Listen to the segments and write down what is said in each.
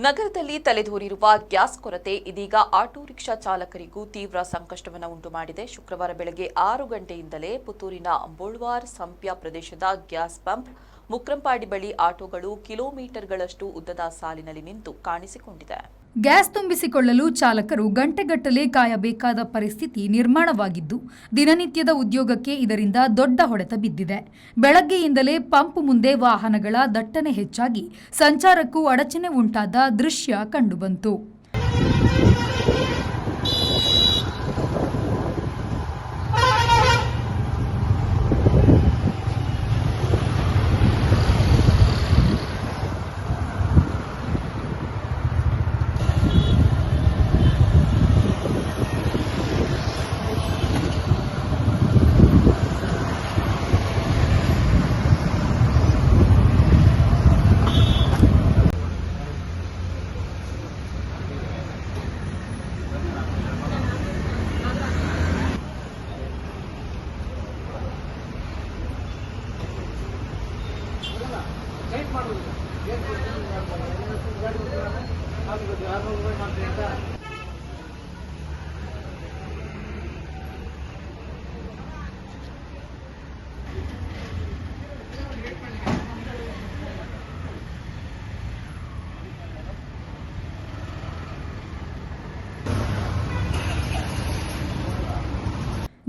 ನಗರದಲ್ಲಿ ತಲೆದೋರಿರುವ ಗ್ಯಾಸ್ ಕೊರತೆ ಇದೀಗ ಆಟೋ ರಿಕ್ಷಾ ಚಾಲಕರಿಗೂ ತೀವ್ರ ಸಂಕಷ್ಟವನ್ನು ಉಂಟು ಮಾಡಿದೆ. ಶುಕ್ರವಾರ ಬೆಳಗ್ಗೆ 6 ಗಂಟೆಯಿಂದಲೇ ಪುತ್ತೂರಿನ ಬೋಳ್ವಾರ್ ಸಂಪ್ಯ ಪ್ರದೇಶದ ಗ್ಯಾಸ್ ಪಂಪ್ ಮುಕ್ರಂಪಾಡಿ ಬಳಿ ಆಟೋಗಳು ಕಿಲೋಮೀಟರ್ಗಳಷ್ಟು ಉದ್ದದ ಸಾಲಿನಲ್ಲಿ ನಿಂತು ಕಾಣಿಸಿಕೊಂಡಿದೆ. ಗ್ಯಾಸ್ ತುಂಬಿಸಿಕೊಳ್ಳಲು ಚಾಲಕರು ಗಂಟೆಗಟ್ಟಲೆ ಕಾಯಬೇಕಾದ ಪರಿಸ್ಥಿತಿ ನಿರ್ಮಾಣವಾಗಿದ್ದು, ದಿನನಿತ್ಯದ ಉದ್ಯೋಗಕ್ಕೆ ಇದರಿಂದ ದೊಡ್ಡ ಹೊಡೆತ ಬಿದ್ದಿದೆ. ಬೆಳಗ್ಗೆಯಿಂದಲೇ ಪಂಪ್ ಮುಂದೆ ವಾಹನಗಳ ದಟ್ಟಣೆ ಹೆಚ್ಚಾಗಿ ಸಂಚಾರಕ್ಕೂ ಅಡಚಣೆ ಉಂಟಾದ ದೃಶ್ಯ ಕಂಡುಬಂತು.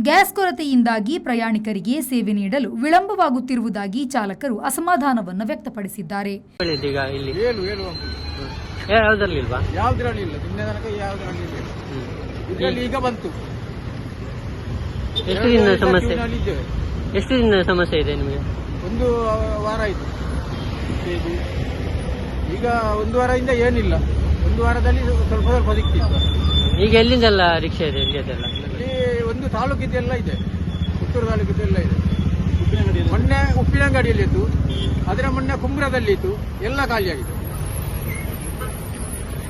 ಗ್ಯಾಸ್ ಕೊರತೆಯಿಂದಾಗಿ ಪ್ರಯಾಣಿಕರಿಗೆ ಸೇವೆ ನೀಡಲು ವಿಳಂಬವಾಗುತ್ತಿರುವುದಾಗಿ ಚಾಲಕರು ಅಸಮಾಧಾನವನ್ನು ವ್ಯಕ್ತಪಡಿಸಿದ್ದಾರೆ. ಈಗ ಬಂತು. ಎಷ್ಟು ದಿನ ಸಮಸ್ಯೆ ಇದೆ ನಿಮಗೆ? ಒಂದು ವಾರ ಆಯ್ತು. ಈಗ ಒಂದು ವಾರದಿಂದ ಏನಿಲ್ಲ. ಒಂದು ವಾರದಲ್ಲಿ ಸ್ವಲ್ಪ ಸ್ವಲ್ಪ ಸಿಕ್ತಿತ್ತು. ಈಗ ಎಲ್ಲಿಂದೆಲ್ಲ ರಿಕ್ಷಾ ಇದೆ? ಇಲ್ಲಿದೆಲ್ಲ ಒಂದು ತಾಲೂಕಿದ್ದೆಲ್ಲ ಇದೆ, ಪುತ್ತೂರು ತಾಲೂಕಿದ್ದೆಲ್ಲ ಇದೆ. ಮೊನ್ನೆ ಉಪ್ಪಿನಂಗಡಿಯಲ್ಲಿ ಇತ್ತು, ಅದರ ಮೊನ್ನೆ ಕುಂಬ್ರದಲ್ಲಿ ಇತ್ತು, ಎಲ್ಲ ಖಾಲಿಯಾಗಿದೆ.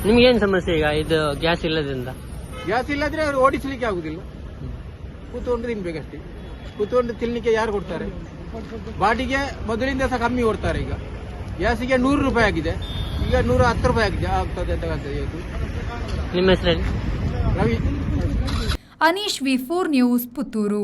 ನಿಮ್ಗೇನು ಸಮಸ್ಯೆ ಈಗ ಇದು ಗ್ಯಾಸ್ ಇಲ್ಲದ್ರಿಂದ? ಗ್ಯಾಸ್ ಇಲ್ಲದ್ರೆ ಅವರು ಓಡಿಸ್ಲಿಕ್ಕೆ ಆಗುದಿಲ್ಲ. ಕೂತ್ಕೊಂಡು ತಿನ್ಬೇಕಷ್ಟೇ. ಕೂತ್ಕೊಂಡು ತಿನ್ಲಿಕ್ಕೆ ಯಾರು ಕೊಡ್ತಾರೆ? ಬಾಡಿಗೆ ಮೊದಲಿಂದ ಸಹ ಕಮ್ಮಿ ಕೊಡ್ತಾರೆ. ಈಗ ಗ್ಯಾಸಿಗೆ 100 ರೂಪಾಯಿ ಆಗಿದೆ, ಈಗ 110 ರೂಪಾಯಿ ಆಗಿದೆ ಆಗ್ತದೆ ಅಂತ ಕಾಣ್ತದೆ. ನಿಮ್ಮ ಹೆಸರಲ್ಲಿ? ರವಿ. Anish, V4 news, Puttur.